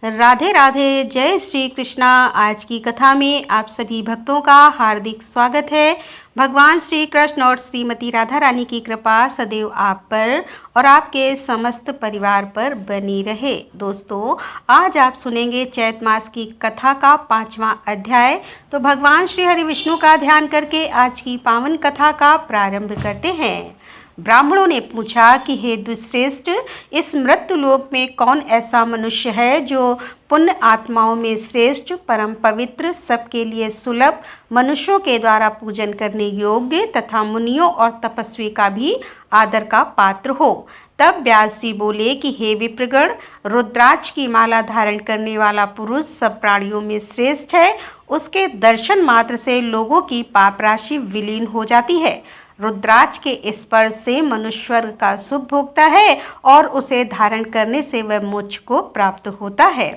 राधे राधे, जय श्री कृष्णा। आज की कथा में आप सभी भक्तों का हार्दिक स्वागत है। भगवान श्री कृष्ण और श्रीमती राधा रानी की कृपा सदैव आप पर और आपके समस्त परिवार पर बनी रहे। दोस्तों, आज आप सुनेंगे चैत मास की कथा का 5वां अध्याय। तो भगवान श्री हरि विष्णु का ध्यान करके आज की पावन कथा का प्रारंभ करते हैं। ब्राह्मणों ने पूछा कि हे दुश्रेष्ठ, इस मृत्यु लोक में कौन ऐसा मनुष्य है जो पुण्य आत्माओं में श्रेष्ठ, परम पवित्र, सबके लिए सुलभ, मनुष्यों के द्वारा पूजन करने योग्य तथा मुनियों और तपस्वी का भी आदर का पात्र हो। तब व्यास जी बोले कि हे विप्रगण, रुद्राक्ष की माला धारण करने वाला पुरुष सब प्राणियों में श्रेष्ठ है। उसके दर्शन मात्र से लोगों की पाप राशि विलीन हो जाती है। रुद्राक्ष के स्पर्श से मनुष्य का सुख भोगता है और उसे धारण करने से वह मोक्ष को प्राप्त होता है।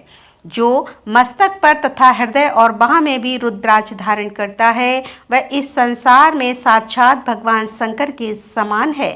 जो मस्तक पर तथा हृदय और बाह में भी रुद्राक्ष धारण करता है वह इस संसार में साक्षात भगवान शंकर के समान है।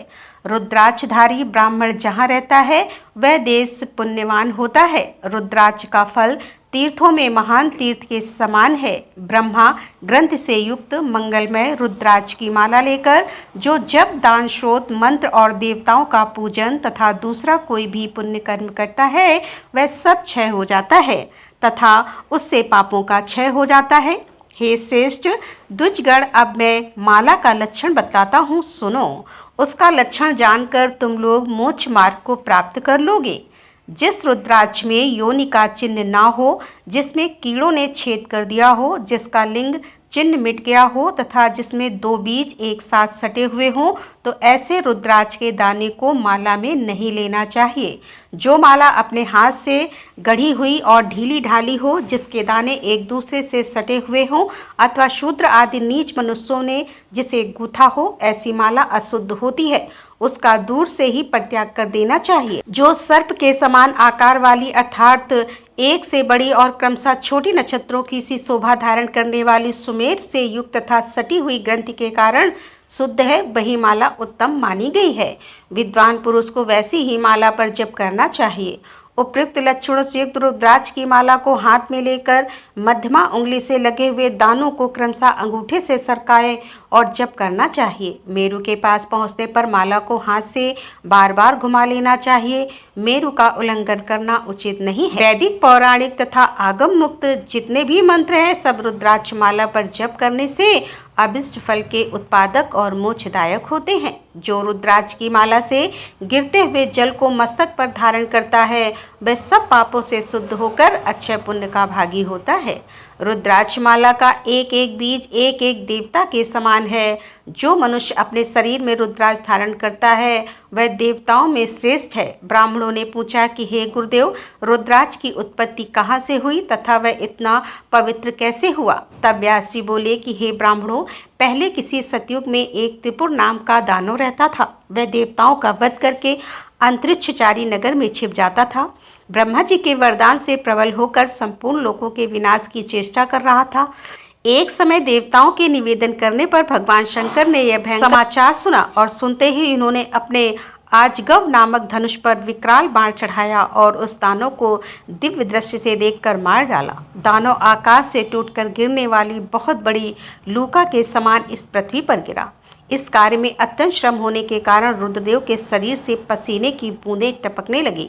रुद्राक्षधारी ब्राह्मण जहाँ रहता है वह देश पुण्यवान होता है। रुद्राक्ष का फल तीर्थों में महान तीर्थ के समान है। ब्रह्मा ग्रंथ से युक्त मंगलमय रुद्राक्ष की माला लेकर जो जप, दान, श्रोत, मंत्र और देवताओं का पूजन तथा दूसरा कोई भी पुण्य कर्म करता है वह सब क्षय हो जाता है तथा उससे पापों का क्षय हो जाता है। हे श्रेष्ठ द्विजगण, अब मैं माला का लक्षण बताता हूँ, सुनो। उसका लक्षण जानकर तुम लोग मोक्ष मार्ग को प्राप्त कर लोगे। जिस रुद्राक्ष में योनि का चिन्ह ना हो, जिसमें कीड़ों ने छेद कर दिया हो, जिसका लिंग चिन्ह मिट गया हो तथा जिसमें 2 बीज एक साथ सटे हुए हों, तो ऐसे रुद्राक्ष के दाने को माला में नहीं लेना चाहिए। जो माला अपने हाथ से गढ़ी हुई और ढीली ढाली हो, जिसके दाने एक दूसरे से सटे हुए हों अथवा शूद्र आदि नीच मनुष्यों ने जिसे गूथा हो, ऐसी माला अशुद्ध होती है। उसका दूर से ही परित्याग कर देना चाहिए। जो सर्प के समान आकार वाली अर्थात एक से बड़ी और क्रमशः छोटी नक्षत्रों की सी शोभा धारण करने वाली सुमेर से युक्त तथा सटी हुई ग्रंथि के कारण शुद्ध है, वही माला उत्तम मानी गई है। विद्वान पुरुष को वैसी ही माला पर जप करना चाहिए। उपयुक्त लक्षणों से युक्त रुद्राक्ष की माला को हाथ में लेकर मध्यमा उंगली से लगे हुए दानों को क्रमशः अंगूठे से सरकाए और जप करना चाहिए। मेरु के पास पहुंचने पर माला को हाथ से बार बार घुमा लेना चाहिए। मेरु का उल्लंघन करना उचित नहीं है। वैदिक, पौराणिक तथा आगम मुक्त जितने भी मंत्र हैं सब रुद्राक्ष माला पर जप करने से अभिष्ट फल के उत्पादक और मोक्षदायक होते हैं। जो रुद्राक्ष की माला से गिरते हुए जल को मस्तक पर धारण करता है वह सब पापों से शुद्ध होकर अक्षय पुण्य का भागी होता है। रुद्राक्ष माला का एक एक बीज एक एक देवता के समान है। जो मनुष्य अपने शरीर में रुद्राक्ष धारण करता है वह देवताओं में श्रेष्ठ है। ब्राह्मणों ने पूछा कि हे गुरुदेव, रुद्राक्ष की उत्पत्ति कहाँ से हुई तथा वह इतना पवित्र कैसे हुआ? तब व्यास जी बोले कि हे ब्राह्मणों, पहले किसी सतयुग में एक त्रिपुर नाम का दानव रहता था। वह देवताओं का वध करके अंतरिक्षचारी नगर में छिप जाता था। ब्रह्मा जी के वरदान से प्रबल होकर संपूर्ण लोकों के विनाश की चेष्टा कर रहा था। एक समय देवताओं के निवेदन करने पर भगवान शंकर ने यह भयंकर समाचार सुना और सुनते ही इन्होंने अपने आजगव नामक धनुष पर विकराल बाण चढ़ाया और उस दानव को दिव्य दृष्टि से देखकर मार डाला। दानव आकाश से टूटकर गिरने वाली बहुत बड़ी लूका के समान इस पृथ्वी पर गिरा। इस कार्य में अत्यंत श्रम होने के कारण रुद्रदेव के शरीर से पसीने की बूंदें टपकने लगी।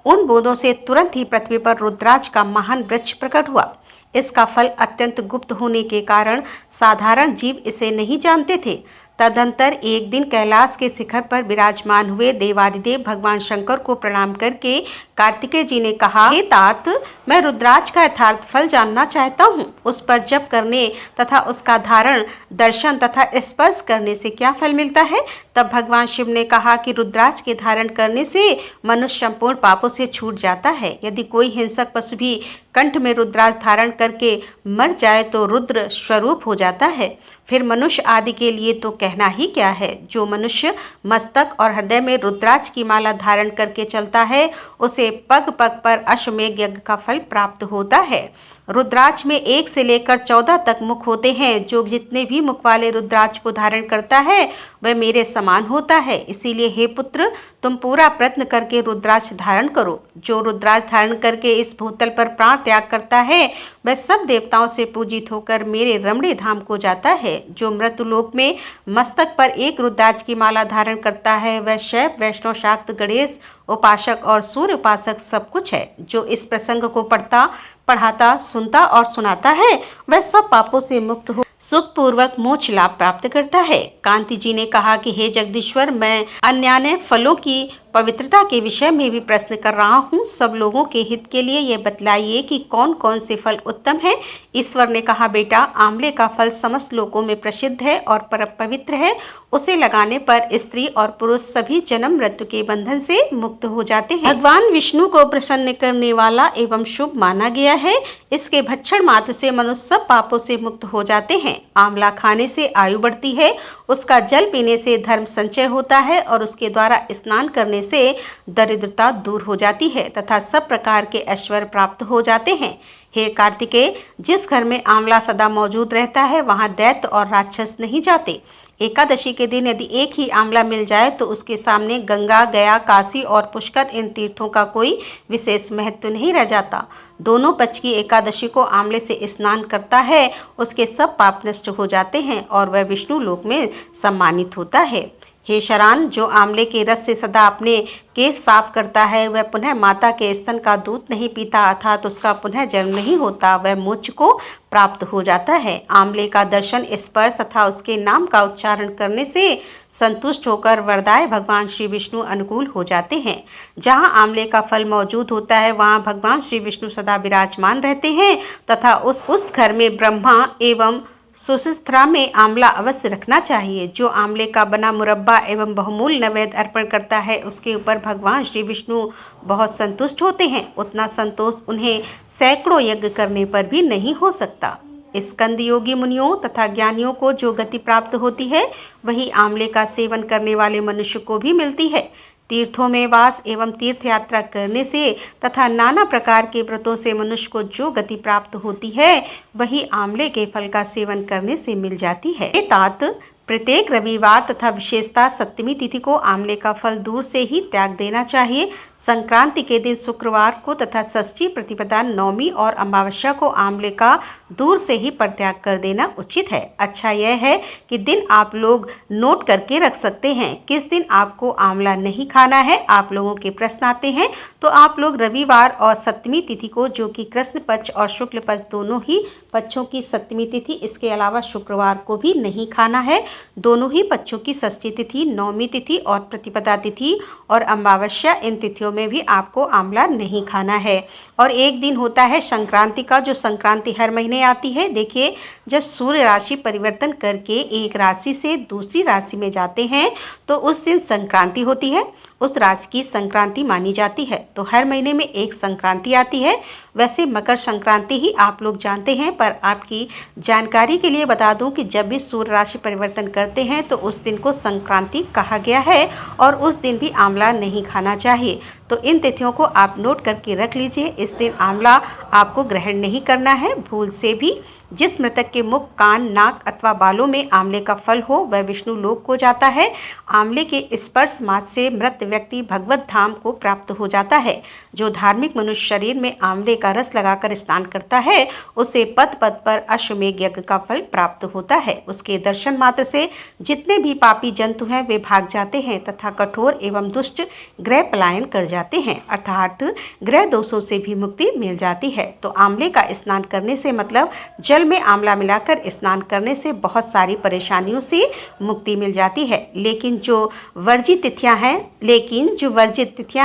उन बूंदों से तुरंत ही पृथ्वी पर रुद्राक्ष का महान वृक्ष प्रकट हुआ। इसका फल अत्यंत गुप्त होने के कारण साधारण जीव इसे नहीं जानते थे। तदंतर एक दिन कैलाश के शिखर पर विराजमान हुए देवादिदेव भगवान शंकर को प्रणाम करके कार्तिकेय जी ने कहा, हे तात, मैं रुद्राक्ष का यथार्थ फल जानना चाहता हूँ। उस पर जप करने तथा उसका धारण, दर्शन तथा स्पर्श करने से क्या फल मिलता है? तब भगवान शिव ने कहा कि रुद्राक्ष के धारण करने से मनुष्य संपूर्ण पापों से छूट जाता है। यदि कोई हिंसक पशु भी कंठ में रुद्राक्ष धारण करके मर जाए तो रुद्र स्वरूप हो जाता है। फिर मनुष्य आदि के लिए तो कहना ही क्या है। जो मनुष्य मस्तक और हृदय में रुद्राक्ष की माला धारण करके चलता है उसे पग पग पर अश्वमेध यज्ञ का फल प्राप्त होता है। रुद्राक्ष में 1 से लेकर 14 तक मुख होते हैं। जो जितने भी मुख वाले रुद्राक्ष को धारण करता है वह मेरे समान होता है। इसीलिए हे पुत्र, तुम पूरा प्रयत्न करके रुद्राक्ष धारण करो। जो रुद्राक्ष धारण करके इस भूतल पर प्राण त्याग करता है वह सब देवताओं से पूजित होकर मेरे रमणीय धाम को जाता है। जो मृत्युलोक में मस्तक पर 1 रुद्राक्ष की माला धारण करता है वह शैव, वैष्णव, शाक्त, गणेश उपासक और सूर्य उपासक सब कुछ है। जो इस प्रसंग को पढ़ता, पढ़ाता, सुनता और सुनाता है वह सब पापों से मुक्त हो सुख पूर्वक मोक्ष लाभ प्राप्त करता है। कांति जी ने कहा कि हे जगदीश्वर, मैं अन्यान्य फलों की पवित्रता के विषय में भी प्रश्न कर रहा हूँ। सब लोगों के हित के लिए यह बतलाइए कि कौन कौन से फल उत्तम है। ईश्वर ने कहा, बेटा, आंवले का फल समस्त लोकों में प्रसिद्ध है और परम पवित्र है। उसे लगाने पर स्त्री और पुरुष सभी जन्म मृत्यु के बंधन से मुक्त हो जाते हैं। भगवान विष्णु को प्रसन्न करने वाला एवं शुभ माना गया है। इसके भक्षण मात्र से मनुष्य सब पापों से मुक्त हो जाते हैं। आंवला खाने से आयु बढ़ती है, उसका जल पीने से धर्म संचय होता है और उसके द्वारा स्नान करने से दरिद्रता दूर हो जाती है तथा सब प्रकार के ऐश्वर्य प्राप्त हो जाते हैं। हे कार्तिकेय, जिस घर में आंवला सदा मौजूद रहता है वहां दैत्य और राक्षस नहीं जाते। एकादशी के दिन यदि एक ही आंवला मिल जाए तो उसके सामने गंगा, गया, काशी और पुष्कर इन तीर्थों का कोई विशेष महत्व नहीं रह जाता। दोनों पक्ष की एकादशी को आंवले से स्नान करता है उसके सब पाप नष्ट हो जाते हैं और वह विष्णु लोक में सम्मानित होता है। हे शरान, जो आंवले के रस से सदा अपने केस साफ करता है वह पुनः माता के स्तन का दूध नहीं पीता अर्थात उसका पुनः जन्म नहीं होता, वह मोक्ष को प्राप्त हो जाता है। आंवले का दर्शन, स्पर्श तथा उसके नाम का उच्चारण करने से संतुष्ट होकर वरदाय भगवान श्री विष्णु अनुकूल हो जाते हैं। जहाँ आंवले का फल मौजूद होता है वहाँ भगवान श्री विष्णु सदा विराजमान रहते हैं तथा उस घर में ब्रह्मा एवं सुशिस्त्रा में आंवला अवश्य रखना चाहिए। जो आंवले का बना मुरब्बा एवं बहुमूल्य नैवेद्य अर्पण करता है उसके ऊपर भगवान श्री विष्णु बहुत संतुष्ट होते हैं। उतना संतोष उन्हें सैकड़ों यज्ञ करने पर भी नहीं हो सकता। स्कंद योगी मुनियों तथा ज्ञानियों को जो गति प्राप्त होती है वही आंवले का सेवन करने वाले मनुष्य को भी मिलती है। तीर्थों में वास एवं तीर्थ यात्रा करने से तथा नाना प्रकार के व्रतों से मनुष्य को जो गति प्राप्त होती है वही आंवले के फल का सेवन करने से मिल जाती है। तात प्रत्येक रविवार तथा विशेषतः सप्तमी तिथि को आंवले का फल दूर से ही त्याग देना चाहिए। संक्रांति के दिन शुक्रवार को तथा षष्ठी, प्रतिपदा, नवमी और अमावस्या को आंवले का दूर से ही परित्याग कर देना उचित है। अच्छा यह है कि दिन आप लोग नोट करके रख सकते हैं किस दिन आपको आंवला नहीं खाना है। आप लोगों के प्रश्न आते हैं तो आप लोग रविवार और सप्तमी तिथि को, जो कि कृष्ण पक्ष और शुक्ल पक्ष दोनों ही पक्षों की सप्तमी तिथि, इसके अलावा शुक्रवार को भी नहीं खाना है। दोनों ही पक्षों की षष्ठी तिथि, नवमी तिथि और प्रतिपदा तिथि और अमावस्या, इन तिथियों में भी आपको आंवला नहीं खाना है। और एक दिन होता है संक्रांति का, जो संक्रांति हर महीने आती है। देखिए, जब सूर्य राशि परिवर्तन करके एक राशि से दूसरी राशि में जाते हैं तो उस दिन संक्रांति होती है, उस राशि की संक्रांति मानी जाती है। तो हर महीने में एक संक्रांति आती है। वैसे मकर संक्रांति ही आप लोग जानते हैं, पर आपकी जानकारी के लिए बता दूं कि जब भी सूर्य राशि परिवर्तन करते हैं तो उस दिन को संक्रांति कहा गया है और उस दिन भी आंवला नहीं खाना चाहिए। तो इन तिथियों को आप नोट करके रख लीजिए। इस दिन आंवला आपको ग्रहण नहीं करना है भूल से भी। जिस मृतक के मुख, कान, नाक अथवा बालों में आंवले का फल हो वह विष्णु लोक को जाता है। आंवले के स्पर्श मात्र से मृत व्यक्ति भगवत धाम को प्राप्त हो जाता है। जो धार्मिक मनुष्य शरीर में आंवले का रस लगाकर स्नान करता है उसे पद पद पर अश्वमेध यज्ञ का फल प्राप्त होता है। उसके दर्शन मात्र से जितने भी पापी जंतु हैं वे भाग जाते हैं तथा कठोर एवं दुष्ट ग्रह पलायन कर जाते हैं, अर्थात ग्रह दोषों से भी मुक्ति मिल जाती है। तो आंवले का स्नान करने से मतलब जल में आंवला मिलाकर स्नान करने से बहुत सारी परेशानियों से मुक्ति मिल जाती है। लेकिन जो वर्जित तिथियां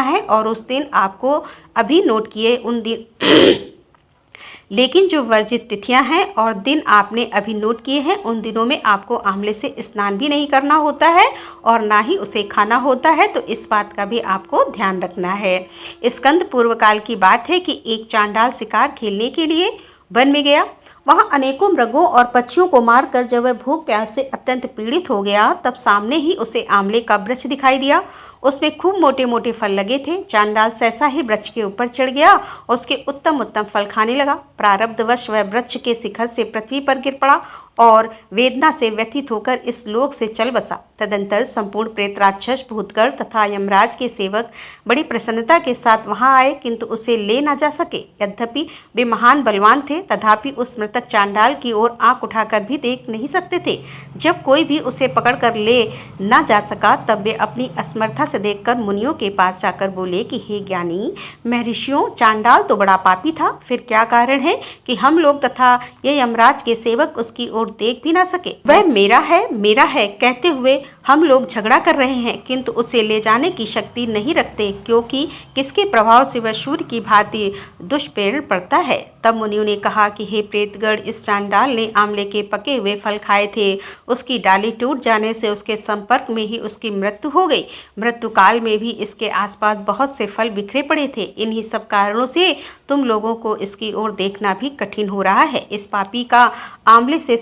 हैं और उस दिन आपको अभी नोट किए उन दिन लेकिन जो वर्जित तिथियां हैं और दिन आपने अभी नोट किए हैं उन दिनों में आपको आंवले से स्नान भी नहीं करना होता है और ना ही उसे खाना होता है। तो इस बात का भी आपको ध्यान रखना है। स्कंद पूर्व काल की बात है कि एक चांडाल शिकार खेलने के लिए वन में गया। वहां अनेकों मृगों और पक्षियों को मारकर जब वह भूख प्यास से अत्यंत पीड़ित हो गया, तब सामने ही उसे आंवले का वृक्ष दिखाई दिया। उसमें खूब मोटे मोटे फल लगे थे। चांडाल सहसा ही वृक्ष के ऊपर चढ़ गया और उसके उत्तम उत्तम फल खाने लगा। प्रारब्धवश वह वृक्ष के शिखर से पृथ्वी पर गिर पड़ा और वेदना से व्यथित होकर इस लोक से चल बसा। तदंतर संपूर्ण प्रेत, राक्षस, भूतगण तथा यमराज के सेवक बड़ी प्रसन्नता के साथ वहां आए, किंतु उसे ले न जा सके। यद्यपि वे महान बलवान थे, तथापि उस मृतक चांडाल की ओर आंख उठाकर भी देख नहीं सकते थे। जब कोई भी उसे पकड़कर ले न जा सका, तब वे अपनी असमर्था से देखकर मुनियों के पास जाकर बोले कि हे ज्ञानी महर्षियों, चांडाल तो बड़ा पापी था, फिर क्या कारण है कि हम लोग तथा ये यमराज के सेवक उसकी ओर देख भी ना सके। वह मेरा है कहते हुए हम लोग झगड़ा कर रहे हैं, किंतु उसे ले जाने की शक्ति नहीं रखते, क्योंकि किसके प्रभाव से वह सूर्य की भांति दुष्प्रेरण पड़ता है। तब मुनियों ने कहा कि हे प्रेतगण, इस चांडाल ने आंवले के पके हुए फल खाए थे। उसकी डाली टूट जाने से उसके संपर्क में ही उसकी मृत्यु हो गई। मृत्यु काल में भी इसके आसपास बहुत से फल बिखरे पड़े थे। इन्हीं सब कारणों से तुम लोगों को इसकी ओर देखना भी कठिन हो रहा है। इस पापी का आंवले से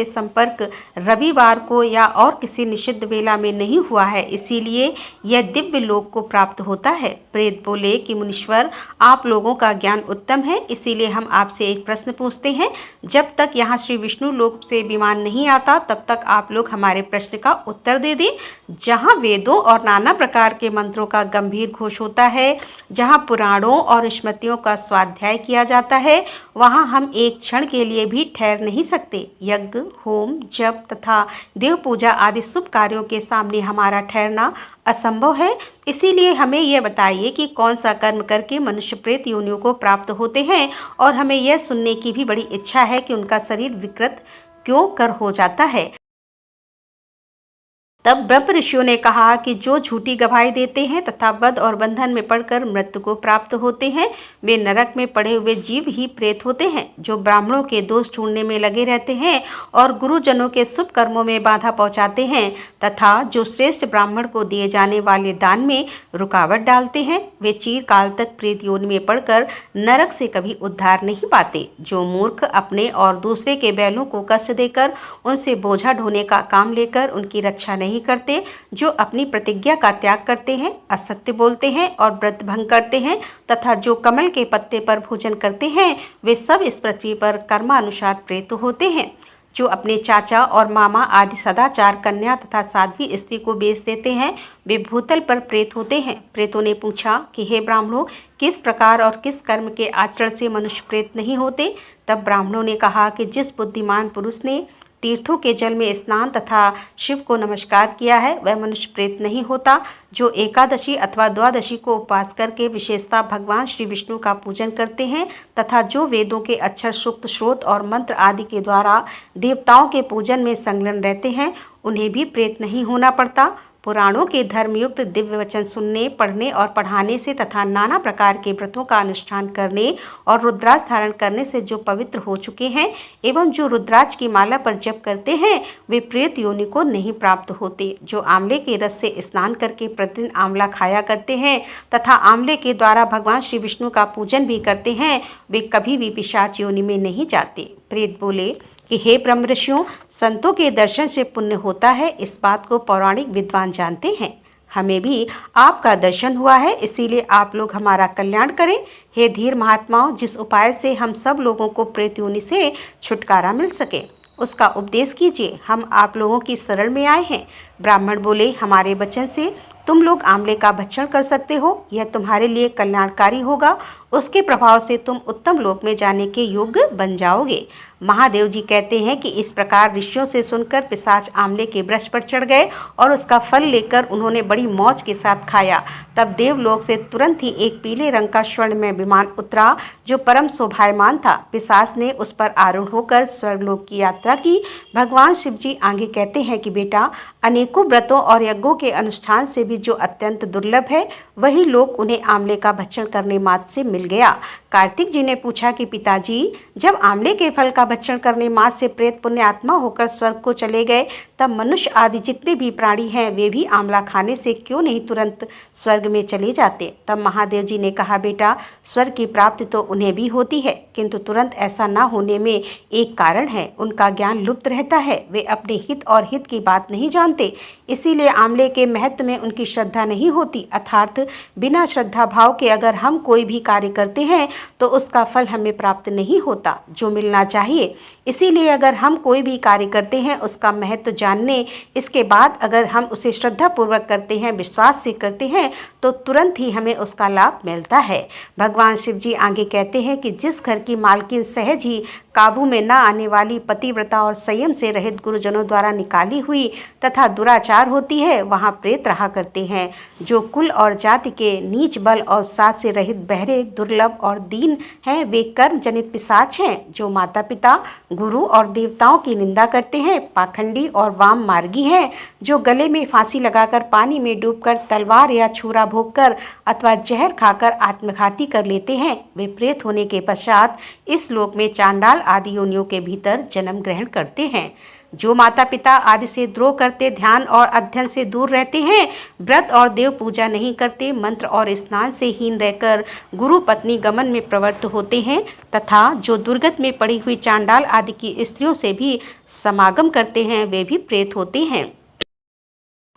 संपर्क रविवार को या और किसी निषिद्ध वेला में नहीं हुआ है, इसीलिए यह दिव्य लोक को प्राप्त होता है। प्रेत बोले कि मुनीश्वर, आप लोगों का ज्ञान उत्तम है, इसीलिए हम आपसे एक प्रश्न पूछते हैं। जब तक यहाँ श्री विष्णु लोक से विमान नहीं आता, तब तक आप लोग हमारे प्रश्न का उत्तर दे दें। जहाँ वेदों और नाना प्रकार के मंत्रों का गंभीर घोष होता है, जहाँ पुराणों और स्मृतियों का स्वाध्याय किया जाता है, वहाँ हम एक क्षण के लिए भी ठहर नहीं सकते। यज्ञ, होम, जप तथा देव पूजा आदि शुभ कार्यों के सामने हमारा ठहरना असंभव है। इसीलिए हमें यह बताइए कि कौन सा कर्म करके मनुष्य प्रेत योनियों को प्राप्त होते हैं, और हमें यह सुनने की भी बड़ी इच्छा है कि उनका शरीर विकृत क्यों कर हो जाता है। तब ब्रह्म ऋषियों ने कहा कि जो झूठी गवाही देते हैं तथा वध और बंधन में पड़कर मृत्यु को प्राप्त होते हैं, वे नरक में पड़े हुए जीव ही प्रेत होते हैं। जो ब्राह्मणों के दोष ढूंढने में लगे रहते हैं और गुरुजनों के शुभ कर्मों में बाधा पहुंचाते हैं, तथा जो श्रेष्ठ ब्राह्मण को दिए जाने वाले दान में रुकावट डालते हैं, वे चिरकाल तक प्रेत योनि में पड़कर नरक से कभी उद्धार नहीं पाते। जो मूर्ख अपने और दूसरे के बैलों को कष्ट देकर उनसे बोझा ढोने का काम लेकर उनकी रक्षा नहीं करते, जो अपनी प्रतिज्ञा का त्याग करते हैं, असत्य बोलते हैं और व्रत भंग करते हैं, तथा जो कमल के पत्ते पर भोजन करते हैं, वे सब इस पृथ्वी पर कर्मानुसार प्रेत होते हैं। जो अपने चाचा और मामा आदि सदाचार कन्या तथा साध्वी स्त्री को बेच देते हैं, वे भूतल पर प्रेत होते हैं। प्रेतों ने पूछा कि हे ब्राह्मणों, किस प्रकार और किस कर्म के आचरण से मनुष्य प्रेत नहीं होते? तब ब्राह्मणों ने कहा कि जिस बुद्धिमान पुरुष ने तीर्थों के जल में स्नान तथा शिव को नमस्कार किया है, वह मनुष्य प्रेत नहीं होता। जो एकादशी अथवा द्वादशी को उपवास करके विशेषतः भगवान श्री विष्णु का पूजन करते हैं, तथा जो वेदों के अक्षर, सूक्त, श्रोत और मंत्र आदि के द्वारा देवताओं के पूजन में संलग्न रहते हैं, उन्हें भी प्रेत नहीं होना पड़ता। पुराणों के धर्मयुक्त दिव्य वचन सुनने, पढ़ने और पढ़ाने से तथा नाना प्रकार के व्रतों का अनुष्ठान करने और रुद्राक्ष धारण करने से जो पवित्र हो चुके हैं एवं जो रुद्राक्ष की माला पर जप करते हैं, वे प्रेत योनि को नहीं प्राप्त होते। जो आंवले के रस से स्नान करके प्रतिदिन आंवला खाया करते हैं तथा आंवले के द्वारा भगवान श्री विष्णु का पूजन भी करते हैं, वे कभी भी पिशाच योनि में नहीं जाते। प्रेत बोले कि हे ब्रह्म ऋषियों, संतों के दर्शन से पुण्य होता है, इस बात को पौराणिक विद्वान जानते हैं। हमें भी आपका दर्शन हुआ है, इसीलिए आप लोग हमारा कल्याण करें। हे धीर महात्माओं, जिस उपाय से हम सब लोगों को प्रेत योनि से छुटकारा मिल सके, उसका उपदेश कीजिए। हम आप लोगों की शरण में आए हैं। ब्राह्मण बोले, हमारे वचन से तुम लोग आंवले का भक्षण कर सकते हो, यह तुम्हारे लिए कल्याणकारी होगा। उसके प्रभाव से तुम उत्तम लोक में जाने के योग्य बन जाओगे। महादेव जी कहते हैं कि इस प्रकार ऋषियों से सुनकर पिशाच आंवले के वृक्ष पर चढ़ गए और उसका फल लेकर उन्होंने बड़ी मौज के साथ खाया। तब देवलोक से तुरंत ही एक पीले रंग का स्वर्णमय विमान उतरा, जो परम शोभायमान था। पिशाच ने उस पर आरूढ़ होकर स्वर्गलोक की यात्रा की। भगवान शिव जी आगे कहते हैं कि बेटा, अनेकों व्रतों और यज्ञों के अनुष्ठान से भी भी जो अत्यंत दुर्लभ है, वही लोग उन्हें आंवले का भक्षण करने मात्र से मिल गया। कार्तिक जी ने पूछा कि पिताजी, जब आंवले के फल का भक्षण करने मात्र से प्रेत पुण्य आत्मा होकर स्वर्ग को चले गए, तब मनुष्य आदि जितने भी प्राणी हैं वे भी आंवला खाने से क्यों नहीं तुरंत स्वर्ग में चले जाते? तब महादेव जी ने कहा, बेटा, स्वर्ग की प्राप्ति तो उन्हें भी होती है, किंतु तुरंत ऐसा न होने में एक कारण है, उनका ज्ञान लुप्त रहता है। वे अपने हित और हित की बात नहीं जानते, इसीलिए आंवले के महत्व में उनकी श्रद्धा नहीं होती। अर्थात बिना श्रद्धा भाव के अगर हम कोई भी कार्य करते हैं तो उसका फल हमें प्राप्त नहीं होता जो मिलना चाहिए। इसीलिए अगर हम कोई भी कार्य करते हैं उसका महत्व जानने, इसके बाद अगर हम उसे श्रद्धा पूर्वक करते हैं, विश्वास से करते हैं, तो तुरंत ही हमें उसका लाभ मिलता है। भगवान शिव जी आगे कहते हैं कि जिस घर की मालकिन सहज ही काबू में न आने वाली पतिव्रता और संयम से रहित गुरुजनों द्वारा निकाली हुई तथा दुराचार होती है, वहाँ प्रेत रहा करते हैं। जो कुल और जाति के नीच बल और साथ से रहित बहरे, दुर्लभ और दीन हैं, वे कर्म जनित पिशाच हैं। जो माता पिता, गुरु और देवताओं की निंदा करते हैं, पाखंडी और वाम मार्गी हैं। जो गले में फांसी लगाकर, पानी में डूबकर, तलवार या छुरा भोंककर अथवा जहर खाकर आत्मघाती कर लेते हैं, वे प्रेत होने के पश्चात इस लोक में चांडाल आदि योनियों के भीतर जन्म ग्रहण करते हैं। जो माता पिता आदि से द्रोह करते, ध्यान और अध्ययन से दूर रहते हैं, व्रत और देव पूजा नहीं करते, मंत्र और स्नान से हीन रहकर गुरु पत्नी गमन में प्रवृत्त होते हैं, तथा जो दुर्गत में पड़ी हुई चांडाल आदि की स्त्रियों से भी समागम करते हैं, वे भी प्रेत होते हैं।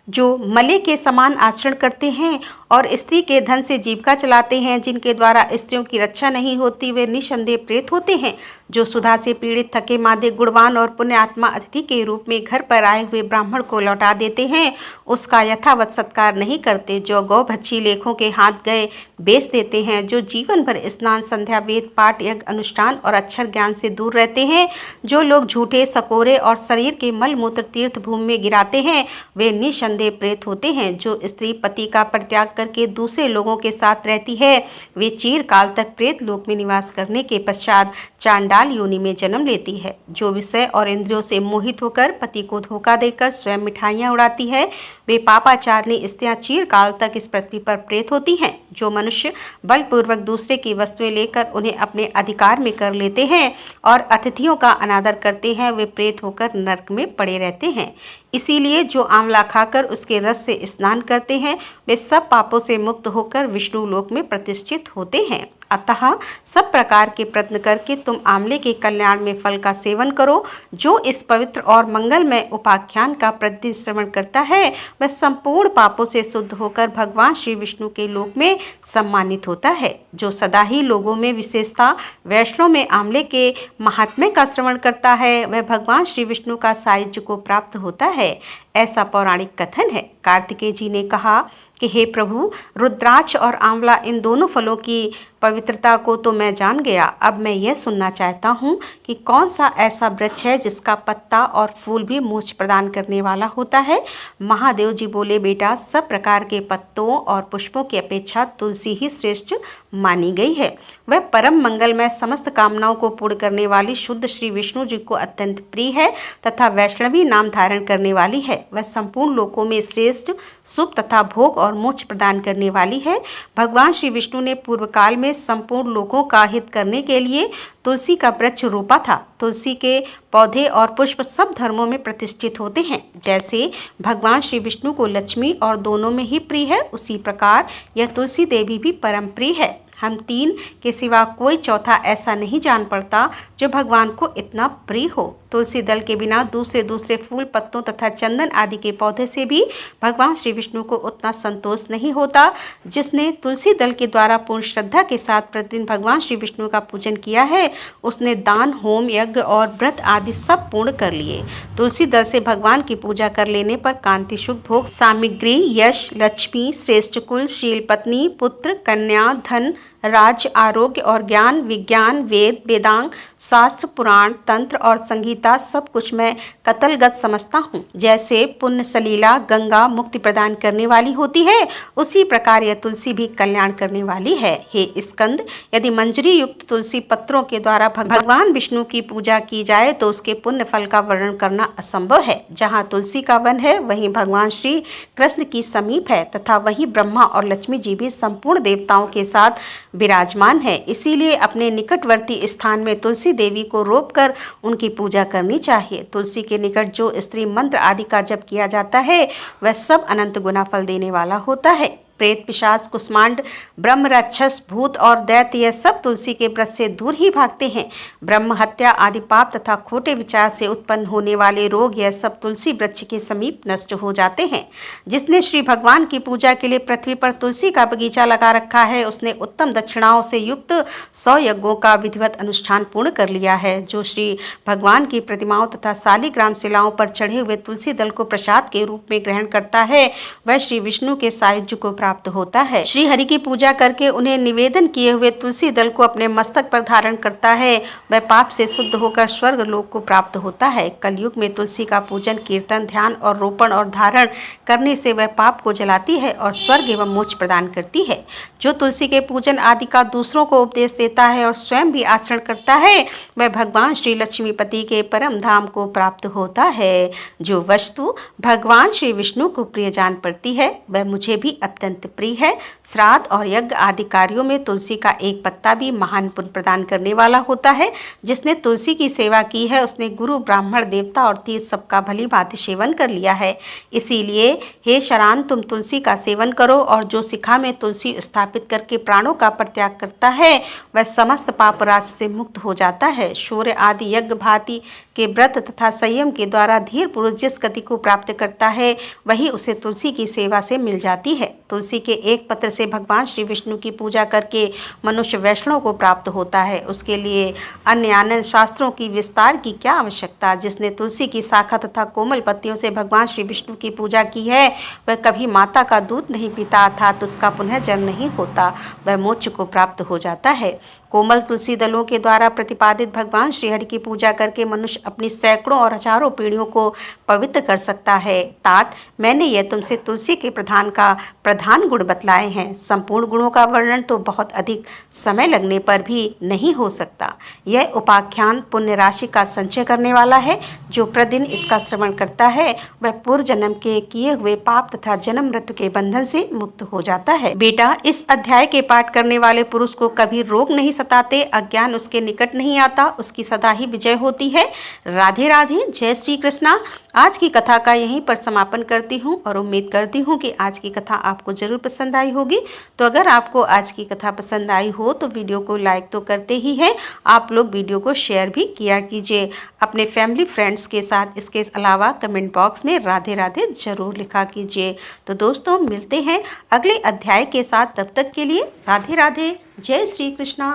जो मले के समान आचरण करते हैं और स्त्री के धन से जीविका चलाते हैं, जिनके द्वारा स्त्रियों की रक्षा नहीं होती, वे निसंदेह प्रेत होते हैं। जो सुधा से पीड़ित, थके मांदे, गुणवान और पुण्य आत्मा अतिथि के रूप में घर पर आए हुए ब्राह्मण को लौटा देते हैं, उसका यथावत सत्कार नहीं करते। जो गौभक्षी लेखों के हाथ गए बेच देते हैं। जो जीवन भर स्नान, संध्या, वेद पाठ, यज्ञ, अनुष्ठान और अक्षर ज्ञान से दूर रहते हैं। जो लोग झूठे, सकोरे और शरीर के मल मूत्र तीर्थ भूमि में गिराते हैं, वे निसंदेह प्रेत होते हैं। जो स्त्री पति का परित्याग करके दूसरे लोगों के साथ रहती है, वे चिरकाल तक प्रेत लोक में निवास करने के पश्चात चांडाल योनि में जन्म लेती है। जो विषय और इंद्रियों से मोहित होकर पति को धोखा देकर स्वयं मिठाइयाँ उड़ाती है, वे पापाचारणी स्त्रियां चिरकाल तक इस पृथ्वी पर प्रेत होती हैं। जो मनुष्य बलपूर्वक दूसरे की वस्तुएं लेकर उन्हें अपने अधिकार में कर लेते हैं और अतिथियों का अनादर करते हैं, वे प्रेत होकर नरक में पड़े रहते हैं। इसीलिए जो आंवला खाकर उसके रस से स्नान करते हैं, वे सब पापों से मुक्त होकर विष्णु लोक में प्रतिष्ठित होते हैं। अतः सब प्रकार के प्रयत्न करके तुम आंवले के कल्याण में फल का सेवन करो। जो इस पवित्र और मंगलमय उपाख्यान का प्रतिदिन श्रवण करता है, वह संपूर्ण पापों से शुद्ध होकर भगवान श्री विष्णु के लोक में सम्मानित होता है। जो सदा ही लोगों में, विशेषता वैष्णव में आंवले के महात्म्य का श्रवण करता है, वह भगवान श्री विष्णु का सायुज्य को प्राप्त होता है, ऐसा पौराणिक कथन है। कार्तिकेय जी ने कहा कि हे प्रभु, रुद्राक्ष और आंवला, इन दोनों फलों की पवित्रता को तो मैं जान गया। अब मैं यह सुनना चाहता हूँ कि कौन सा ऐसा वृक्ष है जिसका पत्ता और फूल भी मोक्ष प्रदान करने वाला होता है। महादेव जी बोले, बेटा, सब प्रकार के पत्तों और पुष्पों की अपेक्षा तुलसी ही श्रेष्ठ मानी गई है। वह परम मंगलमय, समस्त कामनाओं को पूर्ण करने वाली, शुद्ध श्री विष्णु जी को अत्यंत प्रिय है तथा वैष्णवी नाम धारण करने वाली है। वह संपूर्ण लोकों में श्रेष्ठ, सुख तथा भोग और मोक्ष प्रदान करने वाली है। भगवान श्री विष्णु ने पूर्व काल में संपूर्ण लोगों का हित करने के लिए तुलसी का वृक्ष रोपा था। तुलसी के पौधे और पुष्प सब धर्मों में प्रतिष्ठित होते हैं। जैसे भगवान श्री विष्णु को लक्ष्मी और दोनों में ही प्रिय है, उसी प्रकार यह तुलसी देवी भी परम प्रिय है। हम तीन के सिवा कोई चौथा ऐसा नहीं जान पड़ता जो भगवान को इतना प्रिय हो। तुलसी दल के बिना दूसरे फूल, पत्तों तथा चंदन आदि के पौधे से भी भगवान श्री विष्णु को उतना संतोष नहीं होता। जिसने तुलसी दल के द्वारा पूर्ण श्रद्धा के साथ प्रतिदिन भगवान श्री विष्णु का पूजन किया है, उसने दान, होम, यज्ञ और व्रत आदि सब पूर्ण कर लिए। तुलसी दल से भगवान की पूजा कर लेने पर कांति, सुख, भोग, सामग्री, यश, लक्ष्मी, श्रेष्ठ कुल, शील, पत्नी, पुत्र, कन्या, धन, राज, आरोग्य और ज्ञान, विज्ञान, वेद, वेदांग, शास्त्र, पुराण, तंत्र और संगीता सब कुछ मैं कतलगत समझता हूँ। जैसे पुण्य सलीला गंगा मुक्ति प्रदान करने वाली होती है, उसी प्रकार यह तुलसी भी कल्याण करने वाली है। हे स्कंद, यदि मंजरी युक्त तुलसी पत्रों के द्वारा भगवान विष्णु की पूजा की जाए तो उसके पुण्य फल का वर्णन करना असंभव है। जहाँ तुलसी का वन है वहीं भगवान श्री कृष्ण की समीप है तथा वहीं ब्रह्मा और लक्ष्मी जी भी संपूर्ण देवताओं के साथ विराजमान है। इसीलिए अपने निकटवर्ती स्थान में तुलसी देवी को रोपकर उनकी पूजा करनी चाहिए। तुलसी के निकट जो स्त्री मंत्र आदि का जप किया जाता है वह सब अनंत गुना फल देने वाला होता है। प्रेत, पिशाच, कुष्मांड, ब्रह्म राक्षस, भूत और दैत्य यह सब तुलसी के व्रत से दूर ही भागते हैं। ब्रह्म हत्या आदि पाप तथा खोटे विचार से उत्पन्न होने वाले रोग यह सब तुलसी वृक्ष के समीप नष्ट हो जाते हैं। जिसने श्री भगवान की पूजा के लिए पृथ्वी पर तुलसी का बगीचा लगा रखा है उसने उत्तम दक्षिणाओं से युक्त 100 यज्ञों का विधिवत अनुष्ठान पूर्ण कर लिया है। जो श्री भगवान की प्रतिमाओं तथा शालिग्राम शिलाओं पर चढ़े हुए तुलसी दल को प्रसाद के रूप में ग्रहण करता है वह श्री विष्णु के सायुज्य को प्राप्त होता है। श्री हरि की पूजा करके उन्हें निवेदन किए हुए तुलसी दल को अपने मस्तक पर धारण करता है वह पाप से शुद्ध होकर स्वर्ग लोक को प्राप्त होता है। कलयुग में तुलसी का पूजन, कीर्तन, ध्यान और रोपण और धारण करने से वह पाप को जलाती है और स्वर्ग एवं मोक्ष प्रदान करती है। जो तुलसी के पूजन आदि का दूसरों को उपदेश देता है और स्वयं भी आचरण करता है वह भगवान श्री लक्ष्मीपति के परम धाम को प्राप्त होता है। जो वस्तु भगवान श्री विष्णु को प्रिय जान पड़ती है वह मुझे भी अत्यंत प्रिय है। श्राद्ध और यज्ञ आदि कार्यों में तुलसी का एक पत्ता भी महान पुण्य प्रदान करने वाला होता है। जिसने तुलसी की सेवा की है उसने गुरु, ब्राह्मण, देवता और तीर्थ सबका भली भांति सेवन कर लिया है। इसीलिए हे शरान, तुम तुलसी का सेवन करो और जो शिखा में तुलसी स्थापित करके प्राणों का परित्याग करता है वह समस्त पाप राशि से मुक्त हो जाता है। शौर्य आदि यज्ञ भांति के व्रत तथा संयम के द्वारा धीर पुरुष जिस गति को प्राप्त करता है वही उसे तुलसी की सेवा से मिल जाती है। तुलसी के एक पत्र से भगवान श्री विष्णु की पूजा करके मनुष्य वैष्णव को प्राप्त होता है। उसके लिए अन्य आनंद शास्त्रों की विस्तार की क्या आवश्यकता। जिसने तुलसी की शाखा तथा कोमल पत्तियों से भगवान श्री विष्णु की पूजा की है वह कभी माता का दूध नहीं पीता अर्थात उसका पुनः जन्म नहीं होता, वह मोक्ष को प्राप्त हो जाता है। कोमल तुलसी दलों के द्वारा प्रतिपादित भगवान श्रीहरि की पूजा करके मनुष्य अपनी सैकड़ों और हजारों पीढ़ियों को पवित्र कर सकता है। तात, मैंने यह तुमसे तुलसी के प्रधान गुण बतलाए हैं। संपूर्ण गुणों का वर्णन तो बहुत अधिक समय लगने पर भी नहीं हो सकता। यह उपाख्यान पुण्य राशि का संचय करने वाला है। जो प्रतिदिन इसका श्रवण करता है वह पूर्व जन्म के किए हुए पाप तथा जन्म मृत्यु के बंधन से मुक्त हो जाता है। बेटा, इस अध्याय के पाठ करने वाले पुरुष को कभी रोग नहीं सताते, अज्ञान उसके निकट नहीं आता, उसकी सदा ही विजय होती है। राधे राधे, जय श्री कृष्णा। आज की कथा का यहीं पर समापन करती हूँ और उम्मीद करती हूँ कि आज की कथा आपको जरूर पसंद आई होगी। तो अगर आपको आज की कथा पसंद आई हो तो वीडियो को लाइक तो करते ही हैं, आप लोग वीडियो को शेयर भी किया कीजिए अपने फैमिली फ्रेंड्स के साथ। इसके अलावा कमेंट बॉक्स में राधे राधे जरूर लिखा कीजिए। तो दोस्तों, मिलते हैं अगले अध्याय के साथ। तब तक के लिए राधे राधे, जय श्री कृष्णा।